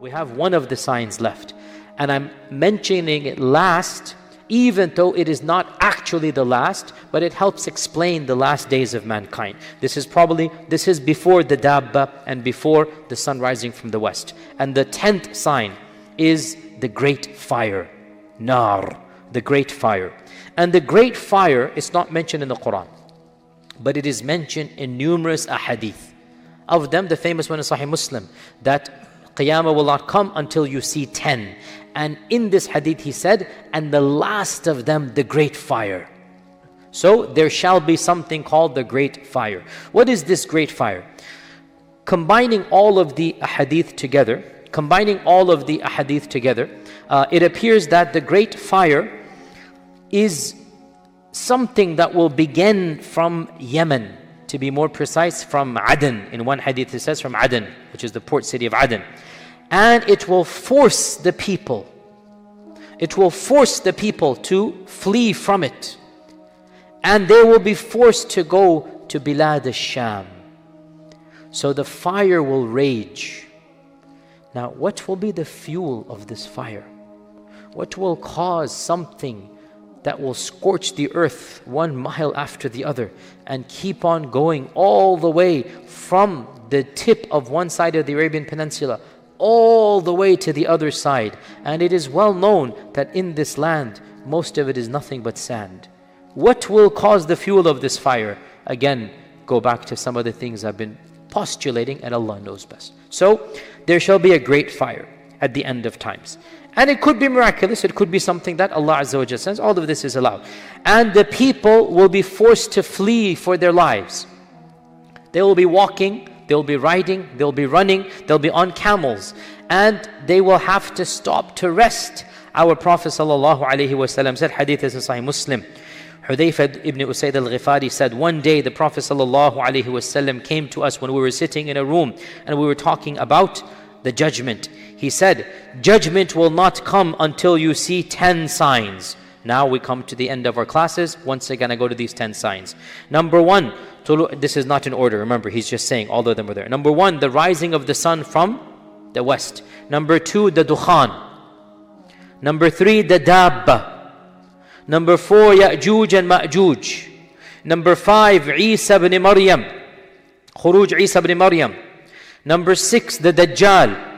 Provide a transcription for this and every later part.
We have one of the signs left. And I'm mentioning it last, even though it is not actually the last, but it helps explain the last days of mankind. This is before the Dabba and before the sun rising from the west. And the 10th sign is the great fire. Nar, the great fire. And the great fire is not mentioned in the Quran, but it is mentioned in numerous ahadith. Of them, the famous one is Sahih Muslim, that Qiyamah will not come until you see 10. And in this hadith he said, and the last of them, the great fire. So there shall be something called the great fire. What is this great fire? Combining all of the hadith together, it appears that the great fire is something that will begin from Yemen. To be more precise, from Aden. In one hadith it says from Aden, which is the port city of Aden. And it will force the people. It will force the people to flee from it. And they will be forced to go to Bilad al-Sham. So the fire will rage. Now, what will be the fuel of this fire? What will cause something that will scorch the earth 1 mile after the other and keep on going all the way from the tip of one side of the Arabian Peninsula all the way to the other side? And it is well known that in this land, most of it is nothing but sand. What will cause the fuel of this fire? Again, go back to some of the things I've been postulating, and Allah knows best. So, there shall be a great fire at the end of times. And it could be miraculous, it could be something that Allah Azza wa Jalla sends. All of this is allowed. And the people will be forced to flee for their lives. They will be walking, they'll be riding, they'll be running, they'll be on camels. And they will have to stop to rest. Our Prophet ﷺ said, hadith is in Sahih Muslim, Hudayfa ibn Usayd al-Ghifari said, one day the Prophet ﷺ came to us when we were sitting in a room and we were talking about the judgment. He said, judgment will not come until you see 10 signs. Now we come to the end of our classes. Once again, I go to these 10 signs. Number 1, this is not in order. Remember, he's just saying all of them are there. Number 1, the rising of the sun from the west. Number 2, the dukhan. Number 3, the dabba. Number 4, Ya'juj and Ma'juj. Number 5, Isa ibn Maryam. Khuruj Isa ibn Maryam. Number 6, the Dajjal.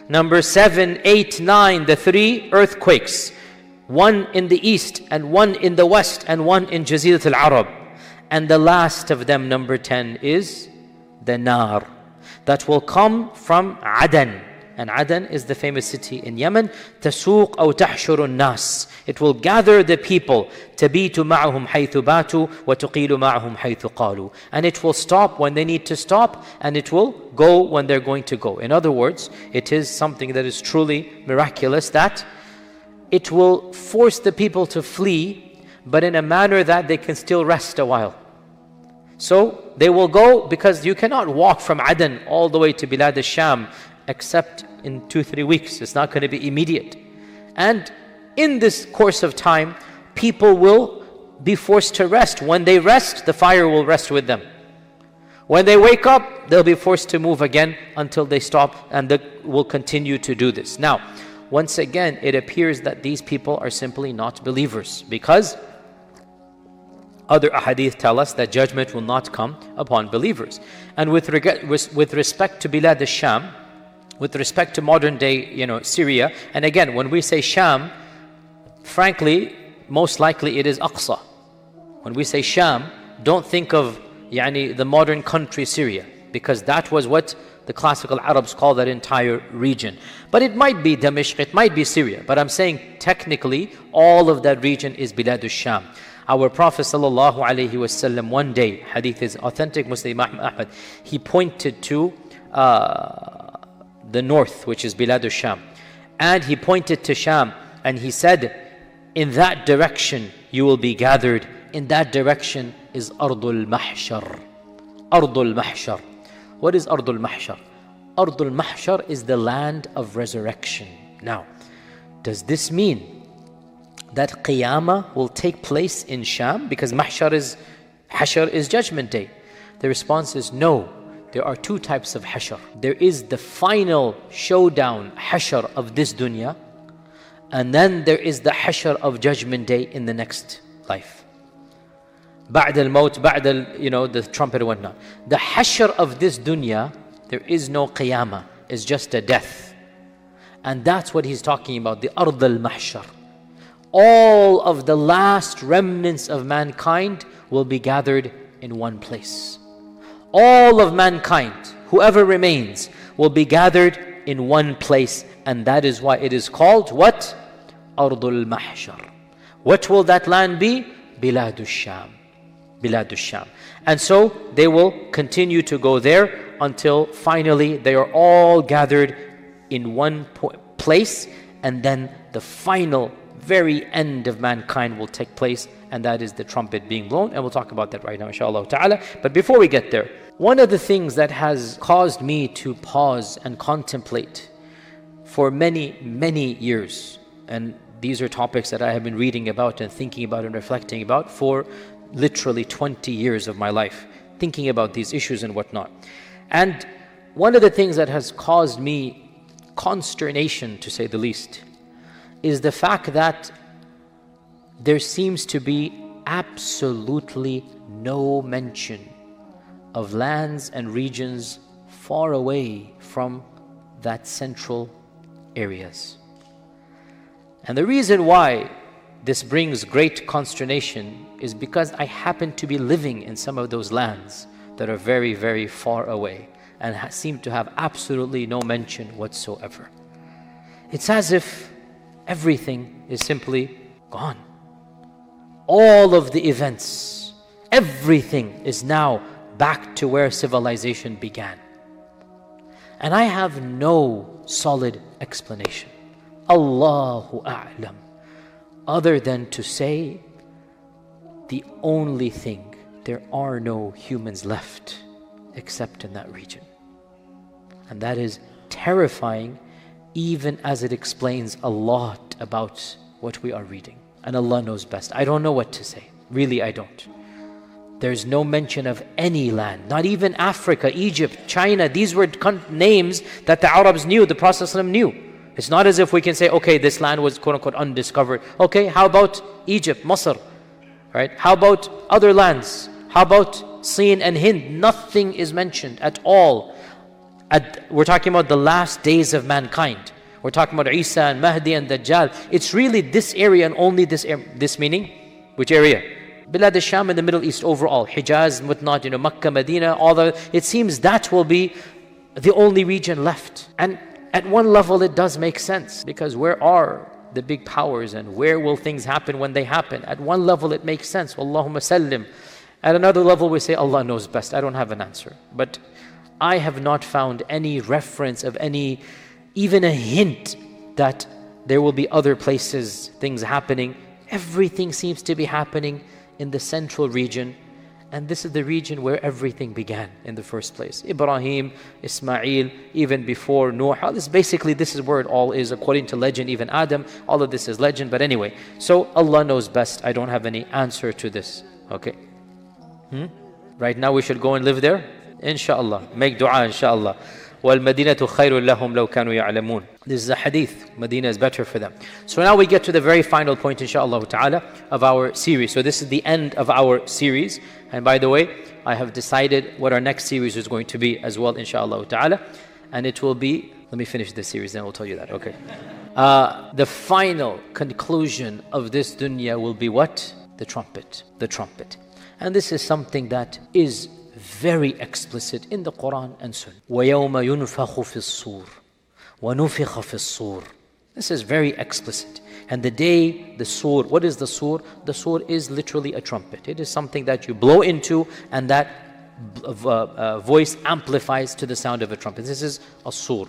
Number 7, 8, 9, the 3 earthquakes. 1 in the east, and 1 in the west, and 1 in Jazirat al-Arab. And the last of them, number 10, is the Nar. That will come from Aden. And Aden is the famous city in Yemen. تَسُوقْ أَوْ تَحْشُرُ النَّاسِ. It will gather the people. تَبِيتُ مَعَهُمْ حَيْثُ بَاتُوا وَتُقِيلُ مَعَهُمْ حَيْثُ قَالُوا. And it will stop when they need to stop, and it will go when they're going to go. In other words, it is something that is truly miraculous, that it will force the people to flee, but in a manner that they can still rest a while. So they will go, because you cannot walk from Aden all the way to Bilad al-Sham except in 2-3 weeks. It's not going to be immediate. And in this course of time, people will be forced to rest. When they rest, the fire will rest with them. When they wake up, they'll be forced to move again until they stop, and they will continue to do this. Now, once again, it appears that these people are simply not believers, because other ahadith tell us that judgment will not come upon believers. And with respect to Bilad al-Sham, with respect to modern day, Syria, and again, when we say Sham, frankly, most likely it is Aqsa. When we say Sham, don't think of the modern country Syria, because that was what the classical Arabs call that entire region. But it might be Damashq, it might be Syria, but I'm saying technically all of that region is Bilad al-Sham. Our Prophet ﷺ one day, hadith is authentic, Muslim Ahmad, he pointed to the north, which is Bilad al-Sham. And he pointed to Sham and he said, in that direction you will be gathered. In that direction is Ardul Mahshar. Ardul Mahshar. What is Ardul Mahshar? Ardul Mahshar is the land of resurrection. Now, does this mean that Qiyamah will take place in Sham? Because Mahshar is Judgment Day. The response is no. there are two types of hashr. There is the final showdown hashr of this dunya, and then there is the hashr of judgment day in the next life. بعد الموت, بعد the trumpet and whatnot. The hashr of this dunya, there is no qiyamah, it's just a death. And that's what he's talking about, the ard al-mahshar. All of the last remnants of mankind will be gathered in one place. All of mankind, whoever remains, will be gathered in one place, and that is why it is called what? Ardul Mahshar. What will that land be? Biladul Sham. Biladul Sham. And so they will continue to go there until finally they are all gathered in one place, and then the final very end of mankind will take place, and that is the trumpet being blown, and we'll talk about that right now inshallah ta'ala. But before we get there, one of the things that has caused me to pause and contemplate for many, many years, and these are topics that I have been reading about and thinking about and reflecting about for literally 20 years of my life, thinking about these issues and whatnot. And one of the things that has caused me consternation, to say the least, is the fact that there seems to be absolutely no mention of lands and regions far away from that central areas. And the reason why this brings great consternation is because I happen to be living in some of those lands that are very, very far away and seem to have absolutely no mention whatsoever. It's as if everything is simply gone. All of the events, everything is now back to where civilization began. And I have no solid explanation, Allahu A'lam, other than to say the only thing, there are no humans left except in that region. And that is terrifying, even as it explains a lot about what we are reading. And Allah knows best. I don't know what to say. Really, I don't. There's no mention of any land, not even Africa, Egypt, China. These were names that the Arabs knew, the Prophet ﷺ knew. It's not as if we can say, okay, this land was quote-unquote undiscovered. Okay, how about Egypt, Masr? Right? How about other lands? How about Sin and Hind? Nothing is mentioned at all. We're talking about the last days of mankind. We're talking about Isa and Mahdi and Dajjal. It's really this area and only this meaning. Which area? Bilad al-Sham in the Middle East overall. Hijaz, whatnot, Makkah, Medina, it seems that will be the only region left. And at one level it does make sense, because where are the big powers and where will things happen when they happen? At one level it makes sense. Allahumma sallim. At another level we say Allah knows best. I don't have an answer. But I have not found any reference of even a hint that there will be other places, things happening. Everything seems to be happening in the central region, and this is the region where everything began in the first place. Ibrahim, Ismail, even before Noah. This is where it all is, according to legend, even Adam. All of this is legend, but anyway. So Allah knows best. I don't have any answer to this. Okay? Right now we should go and live there? Inshallah. Make dua, inshallah. وَالْمَدِينَةُ خَيْرٌ لَهُمْ لَوْ كَانُوا يَعْلَمُونَ. This is a hadith. Medina is better for them. So now we get to the very final point, inshallah ta'ala, of our series. So this is the end of our series. And by the way, I have decided what our next series is going to be as well, inshallah ta'ala. And it will be, let me finish this series, then I'll tell you that, okay. The final conclusion of this dunya will be what? The trumpet. The trumpet. And this is something that is very explicit in the Quran and Sunnah. وَيَوْمَ يُنْفَخُ فِي الصُّورِ وَنُفِخَ فِي الصُّورِ. This is very explicit. And the day, the sur, what is the sur? The sur is literally a trumpet. It is something that you blow into, and that voice amplifies to the sound of a trumpet. This is a sur.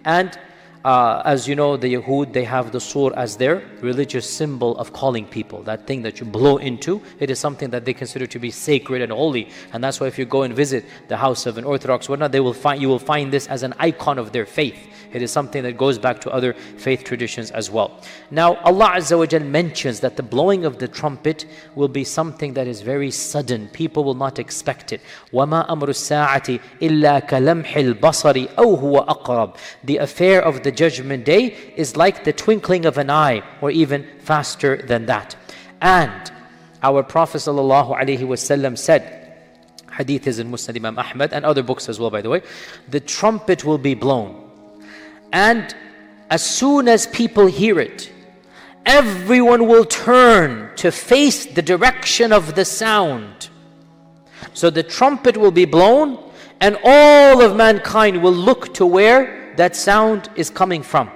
And As you know, the Yahud, they have the sur as their religious symbol of calling people. That thing that you blow into, it is something that they consider to be sacred and holy. And that's why if you go and visit the house of an Orthodox, whatnot, you will find this as an icon of their faith. It is something that goes back to other faith traditions as well. Now, Allah Azza wa Jal mentions that the blowing of the trumpet will be something that is very sudden. People will not expect it. وَمَا أَمْرُ السَّاعَةِ إِلَّا كَلَمْحِ الْبَصَرِ أَوْ هُوَ أَقْرَبُ. The affair of the Judgment Day is like the twinkling of an eye, or even faster than that. And our Prophet ﷺ said, hadith is in Musnad Imam Ahmad and other books as well, by the way, the trumpet will be blown. And as soon as people hear it, everyone will turn to face the direction of the sound. So the trumpet will be blown, and all of mankind will look to where that sound is coming from.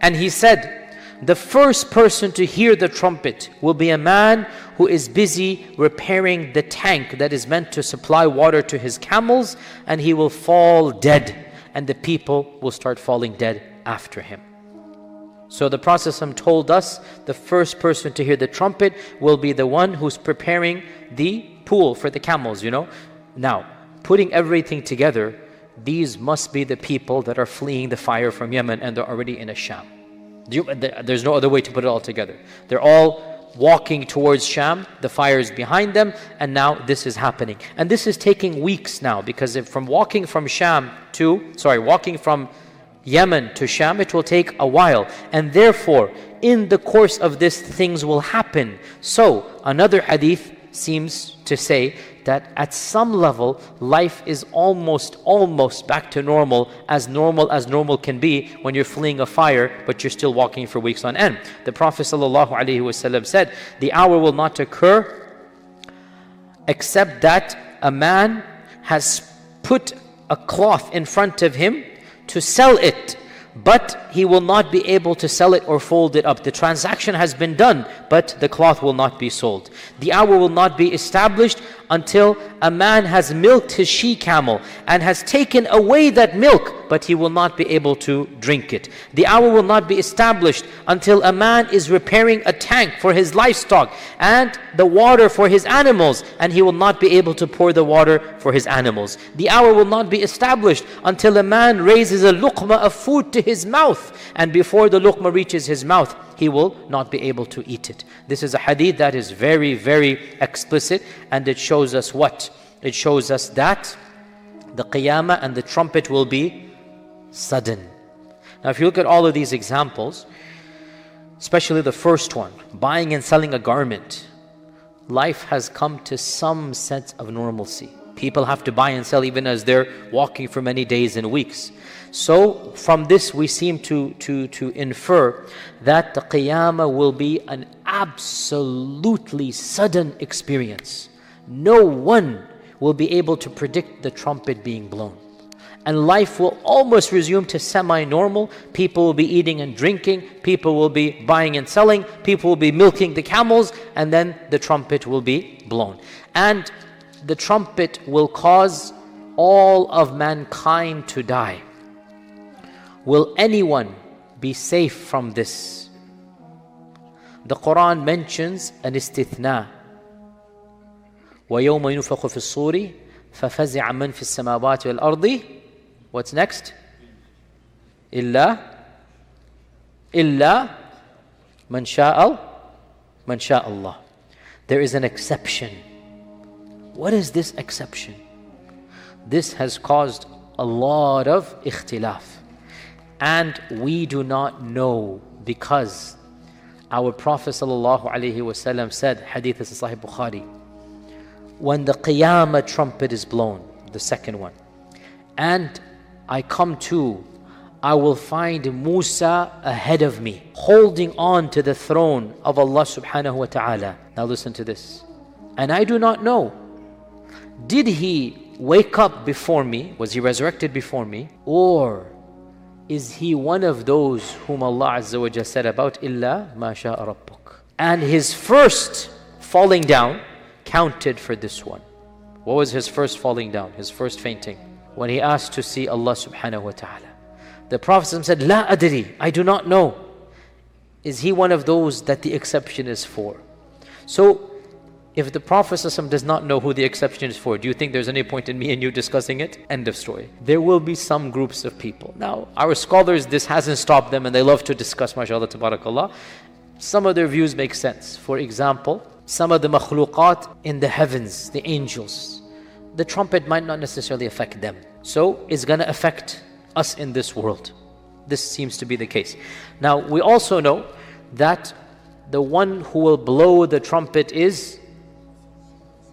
And he said, the first person to hear the trumpet will be a man who is busy repairing the tank that is meant to supply water to his camels, and he will fall dead. And the people will start falling dead after him. So the Prophet ﷺ told us the first person to hear the trumpet will be the one who's preparing the pool for the camels, Now, putting everything together, these must be the people that are fleeing the fire from Yemen and they're already in Sham. There's no other way to put it all together. They're all walking towards Sham, the fire is behind them, and now this is happening. And this is taking weeks now, because walking from Yemen to Sham, it will take a while. And therefore, in the course of this, things will happen. So, another hadith seems to say that at some level, life is almost back to normal as normal can be when you're fleeing a fire, but you're still walking for weeks on end. The Prophet ﷺ said, the hour will not occur except that a man has put a cloth in front of him to sell it, but he will not be able to sell it or fold it up. The transaction has been done, but the cloth will not be sold. The hour will not be established until a man has milked his she-camel and has taken away that milk, but he will not be able to drink it. The hour will not be established until a man is repairing a tank for his livestock and the water for his animals, and he will not be able to pour the water for his animals. The hour will not be established until a man raises a luqma of food to his mouth, and before the luqma reaches his mouth, he will not be able to eat it. This is a hadith that is very, very explicit, and it shows us what? It shows us that the qiyamah and the trumpet will be sudden. Now if you look at all of these examples, especially the first one, buying and selling a garment, life has come to some sense of normalcy. People have to buy and sell even as they're walking for many days and weeks. So from this we seem to infer that the qiyamah will be an absolutely sudden experience. No one will be able to predict the trumpet being blown. And life will almost resume to semi-normal. People will be eating and drinking. People will be buying and selling. People will be milking the camels. And then the trumpet will be blown. And the trumpet will cause all of mankind to die. Will anyone be safe from this? The Quran mentions an istithna. وَيَوْمَ يُنْفَخُ فِي الصُّورِ فَفَزِعَ مَنْ فِي السَّمَاوَاتِ وَالْأَرْضِ. What's next? إِلَّا مَنْ شَاءَ اللَّهِ. There is an exception. What is this exception? This has caused a lot of ikhtilaf. And we do not know, because our Prophet ﷺ said, hadith is Sahih Bukhari, when the qiyamah trumpet is blown, the second one, and I come to, I will find Musa ahead of me, holding on to the throne of Allah subhanahu wa ta'ala. Now listen to this. And I do not know, did he wake up before me? Was he resurrected before me? Or is he one of those whom Allah Azza wa Jalla said about, إِلَّا مَا شَاءَ رَبُّكَ? And his first falling down counted for this one. What was his first falling down? His first fainting? When he asked to see Allah subhanahu wa ta'ala. The Prophet said, La adri, I do not know. Is he one of those that the exception is for? So, if the Prophet does not know who the exception is for, do you think there's any point in me and you discussing it? End of story. There will be some groups of people. Now, our scholars, this hasn't stopped them and they love to discuss, mashallah, tabarakallah. Some of their views make sense. For example, some of the makhluqat in the heavens, the angels, the trumpet might not necessarily affect them. So, it's going to affect us in this world. This seems to be the case. Now, we also know that the one who will blow the trumpet is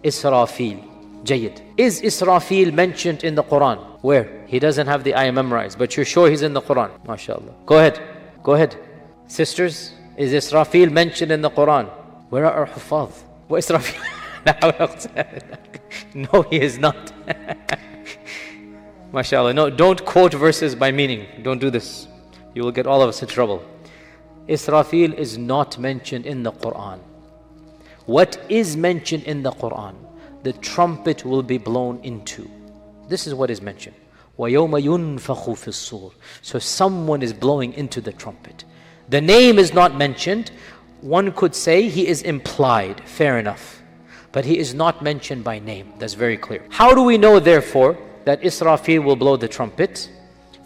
Israfil. Jayyid. Is Israfil mentioned in the Quran? Where? He doesn't have the ayah memorized, but you're sure he's in the Quran. MashaAllah. Go ahead. Go ahead. Sisters, is Israfil mentioned in the Quran? Where are our huffaz? What Israfil? No, he is not. MashaAllah. No, don't quote verses by meaning. Don't do this. You will get all of us in trouble. Israfil is not mentioned in the Quran. What is mentioned in the Quran? The trumpet will be blown into. This is what is mentioned. وَيَوْمَ يُنْفَخُ فِي الصُّورِ. So someone is blowing into the trumpet. The name is not mentioned. One could say he is implied. Fair enough. But he is not mentioned by name. That's very clear. How do we know, therefore, that Israfil will blow the trumpet?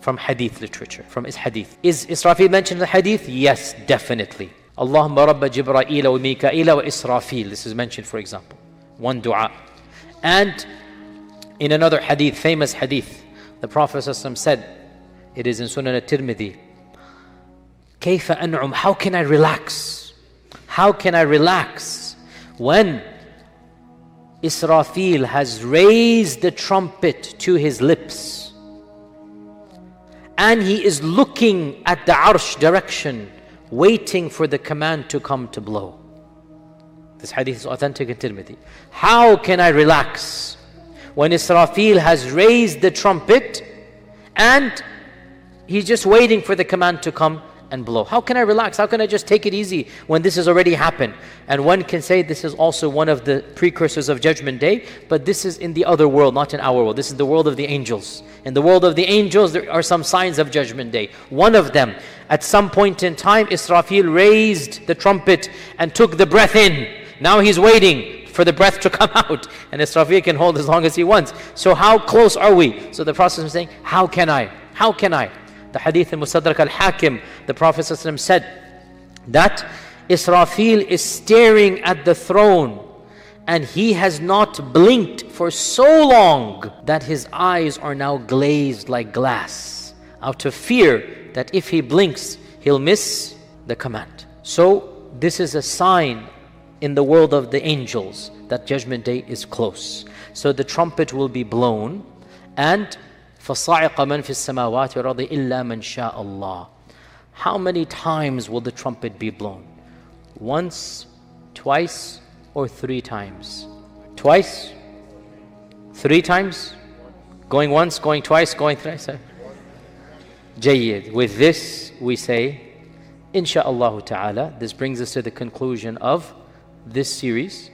From hadith literature, from his hadith. Is Israfil mentioned in the hadith? Yes, definitely. Allahumma rabba Jibra'ila wa Mika'ila wa Israfil. This is mentioned, for example. One dua. And in another hadith, famous hadith, the Prophet ﷺ said, it is in Sunan al-Tirmidhi, Kayfa an'um, how can I relax? How can I relax when Israfil has raised the trumpet to his lips and he is looking at the arsh direction, waiting for the command to come to blow. This hadith is authentic in Tirmidhi. How can I relax when Israfil has raised the trumpet and he's just waiting for the command to come and blow? How can I relax? How can I just take it easy when this has already happened? And one can say this is also one of the precursors of Judgment Day, but this is in the other world, not in our world. This is the world of the angels. In the world of the angels, there are some signs of Judgment Day. One of them, at some point in time, Israfil raised the trumpet and took the breath in. Now he's waiting for the breath to come out. And Israfil can hold as long as he wants. So how close are we? So the Prophet is saying, how can I? How can I? The hadith in Mustadrak al-Hakim, the Prophet ﷺ said that Israfil is staring at the throne and he has not blinked for so long that his eyes are now glazed like glass, out of fear that if he blinks, he'll miss the command. So this is a sign in the world of the angels that Judgment Day is close. So the trumpet will be blown, and فَصَعِقَ مَنْ فِي السَّمَاوَاتِ وَالْأَرْضِ إِلَّا مَنْ شَاءَ اللَّهِ. How many times will the trumpet be blown? Once, twice, or 3 times? Twice? 3 times? Going once, going twice, going thrice? Jayyid. With this, we say, insha'Allah ta'ala, this brings us to the conclusion of this series.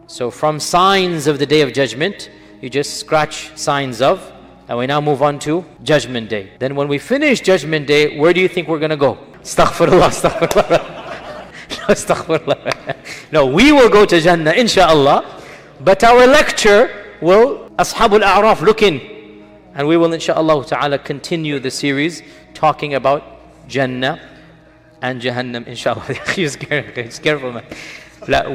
So from signs of the Day of Judgment, you just scratch signs of, and we now move on to Judgment Day. Then when we finish Judgment Day, where do you think we're going to go? Astaghfirullah, astaghfirullah. No, astaghfirullah. No, we will go to Jannah, insha'Allah. But our lecture will, Ashabul A'raf, look in. And we will, insha'Allah ta'ala, continue the series talking about Jannah and Jahannam, insha'Allah. You're careful, man.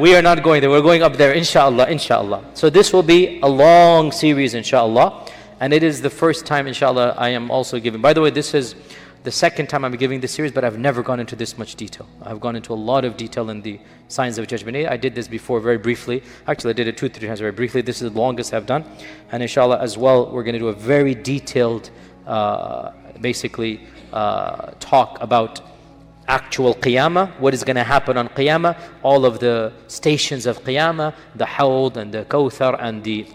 We are not going there. We're going up there, insha'Allah, insha'Allah. So this will be a long series, insha'Allah. And it is the first time, inshallah, I am also giving. By the way, this is the second time I'm giving this series, but I've never gone into this much detail. I've gone into a lot of detail in the signs of Judgment Day. I did this before very briefly. Actually, I did it 2-3 times very briefly. This is the longest I've done. And inshallah, as well, we're going to do a very detailed, talk about actual Qiyamah, what is going to happen on Qiyamah, all of the stations of Qiyamah, the Hawd and the Kawthar and the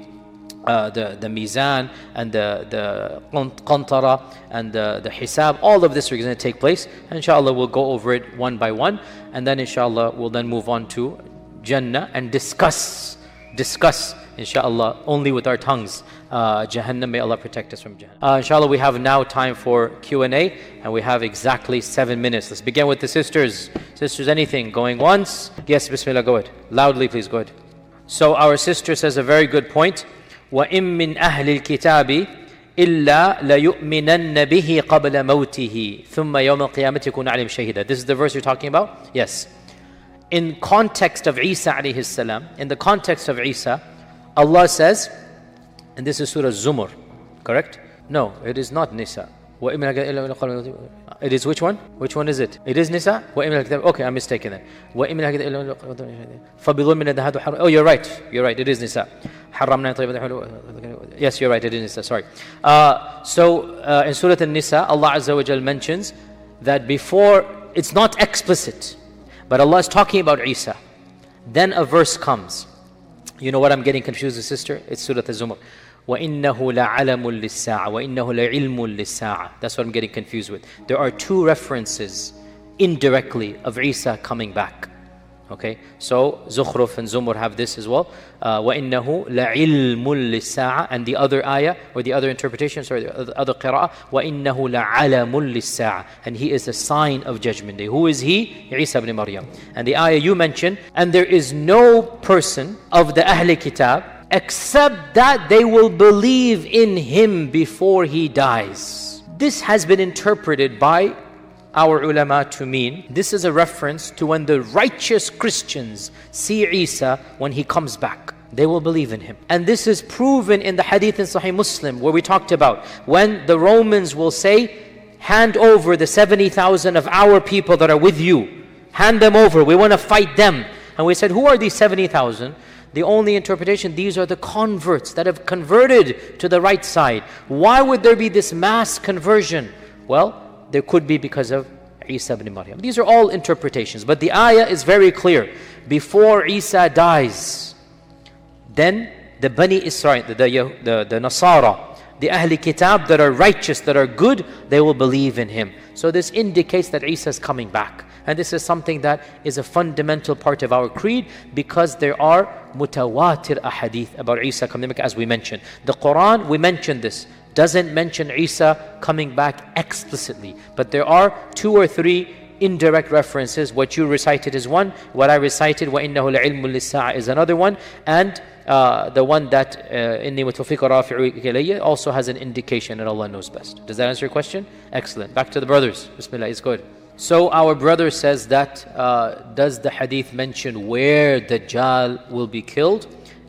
Mizan and the Qantara and the Hisab. All of this is going to take place. And inshallah, we'll go over it one by one. And then inshallah, we'll then move on to Jannah and discuss inshallah, only with our tongues Jahannam. May Allah protect us from Jahannam. Inshallah, we have now time for Q&A, and we have exactly 7 minutes. Let's begin with the sisters. Sisters, anything? Going once? Yes, Bismillah, go ahead. Loudly, please, go ahead. So our sister says a very good point. وَإِن مِّنْ أَهْلِ الْكِتَابِ إِلَّا لَيُؤْمِنَنَّ بِهِ قَبْلَ مَوْتِهِ ثُمَّ يَوْمَ الْقِيَامَةِ يَكُونُ عَلَيْهِمْ شَهِيدًا. This is the verse you're talking about? Yes. In context of Isa alayhi salam, in the context of Isa, Allah says, and this is Surah Zumar, correct? No, it is not Nisa. It is which one? Which one is it? It is Nisa? Okay, I'm mistaken then. Oh, you're right. You're right. It is Nisa. Yes, you're right. It is Nisa. Sorry. In Surah An-Nisa, Allah Azza wa Jal mentions that before, it's not explicit, but Allah is talking about Isa. Then a verse comes. You know what I'm getting confused with, sister? It's Surah Al-Zumar. وَإِنَّهُ لَعَلَمٌ لِلسَّاعَةِ وَإِنَّهُ لَعِلْمٌ لِلسَّاعَةِ. That's what I'm getting confused with. There are two references indirectly of Isa coming back. Okay, so Zukhruf and Zumar have this as well. وَإِنَّهُ لَعِلْمٌ لِلسَّاعَةِ. And the other ayah, or the other interpretation, sorry, the other qira'ah, وَإِنَّهُ لَعَلَمٌ لِلسَّاعَةِ. And he is a sign of Judgment Day. Who is he? Isa ibn Maryam. And the ayah you mentioned, and there is no person of the Ahl Kitab except that they will believe in him before he dies. This has been interpreted by our ulama to mean, this is a reference to when the righteous Christians see Isa when he comes back. They will believe in him. And this is proven in the hadith in Sahih Muslim, where we talked about when the Romans will say, hand over the 70,000 of our people that are with you. Hand them over. We want to fight them. And we said, who are these 70,000? The only interpretation, these are the converts that have converted to the right side. Why would there be this mass conversion? Well, there could be because of Isa ibn Maryam. These are all interpretations, but the ayah is very clear. Before Isa dies, then the Bani Israel, the Nasara, the Ahl Kitab that are righteous, that are good, they will believe in him. So this indicates that Isa is coming back. And this is something that is a fundamental part of our creed, because there are mutawatir ahadith about Isa coming back, as we mentioned. The Quran, we mentioned this, doesn't mention Isa coming back explicitly, but there are 2 or 3 indirect references. What you recited is one, what I recited, وَإِنَّهُ لَعِلْمٌ لِلسَّاعَةِ, is another one, and the one that إِنِّي مُتَوْفِيقَ رَافِعُ إِلَيَّ also has an indication, and Allah knows best. Does that answer your question? Excellent. Back to the brothers. Bismillah, it's good. So our brother says that, does the hadith mention where Dajjal will be killed?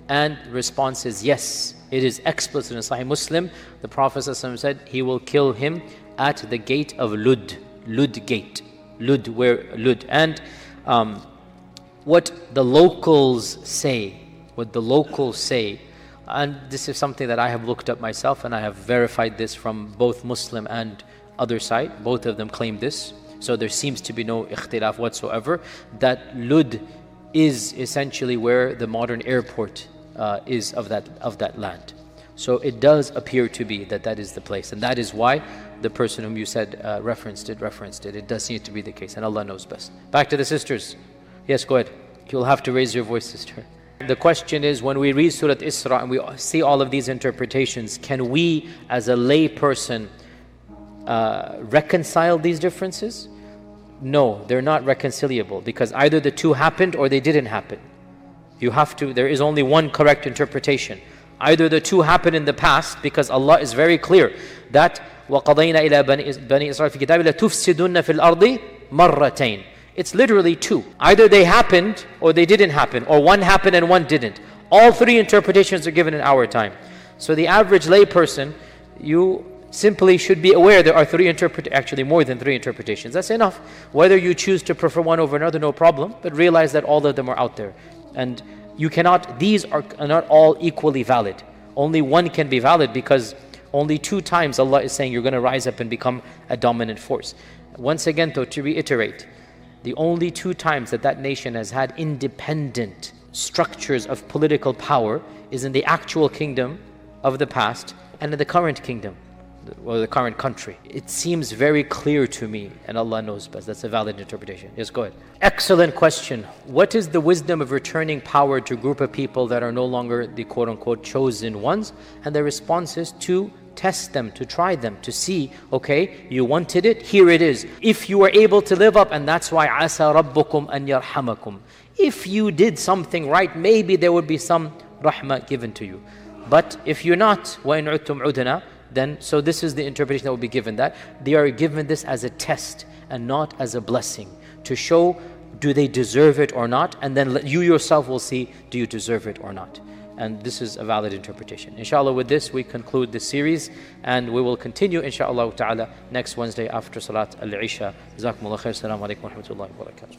And the response is yes. It is explicit in Sahih Muslim. The Prophet ﷺ said he will kill him at the gate of Lud. Lud gate. Lud, where Lud. And what the locals say, and this is something that I have looked up myself, and I have verified this from both Muslim and other side. Both of them claim this. So there seems to be no ikhtilaf whatsoever, that Lud is essentially where the modern airport is of that land. So it does appear to be that is the place, and that is why the person whom you said referenced it. It does seem to be the case, and Allah knows best. Back to the sisters. Yes, go ahead. You'll have to raise your voice, sister. The question is, when we read Surah Isra and we see all of these interpretations, can we as a lay person reconcile these differences? No, they're not reconcilable, because either the two happened or they didn't happen. There is only one correct interpretation. Either the two happened in the past, because Allah is very clear that وَقَضَيْنَا إِلَى بَنِي إِسْرَائِيلَ فِي كِتَابِ لَتُفْسِدُنَّ فِي الْأَرْضِ مَرَّتَيْنِ. It's literally two. Either they happened or they didn't happen, or one happened and one didn't. All 3 interpretations are given in our time. So the average lay person, you simply should be aware there are actually more than 3 interpretations. That's enough. Whether you choose to prefer one over another, no problem, but realize that all of them are out there. And these are not all equally valid. Only one can be valid, because only 2 times Allah is saying you're going to rise up and become a dominant force. Once again, though, to reiterate, the only 2 times that nation has had independent structures of political power is in the actual kingdom of the past and in the current kingdom. or the current country. It seems very clear to me, and Allah knows best. That's a valid interpretation. Yes, go ahead. Excellent question. What is the wisdom of returning power to a group of people that are no longer the quote-unquote chosen ones? And the response is to test them, to try them, to see, okay, you wanted it, here it is. If you are able to live up, and that's why عَسَى رَبُّكُمْ أَنْ يَرْحَمَكُمْ. If you did something right, maybe there would be some rahmah given to you. But if you're not, وَإِنْ عُدْتُمْ عُدْنَا, then, so this is the interpretation that will be given, that they are given this as a test and not as a blessing, to show, do they deserve it or not? And then you yourself will see, do you deserve it or not? And this is a valid interpretation. Inshallah, with this we conclude this series, and we will continue inshallah ta'ala next Wednesday after Salat al-Isha. Jazakumullah khair. Assalamu alaikum wa rahmatullahi wa barakatuh.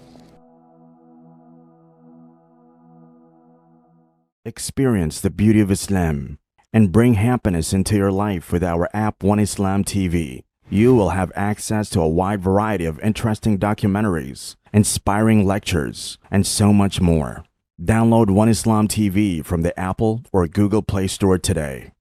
Experience the beauty of Islam and bring happiness into your life with our app One Islam TV. You will have access to a wide variety of interesting documentaries, inspiring lectures, and so much more. Download One Islam TV from the Apple or Google Play Store today.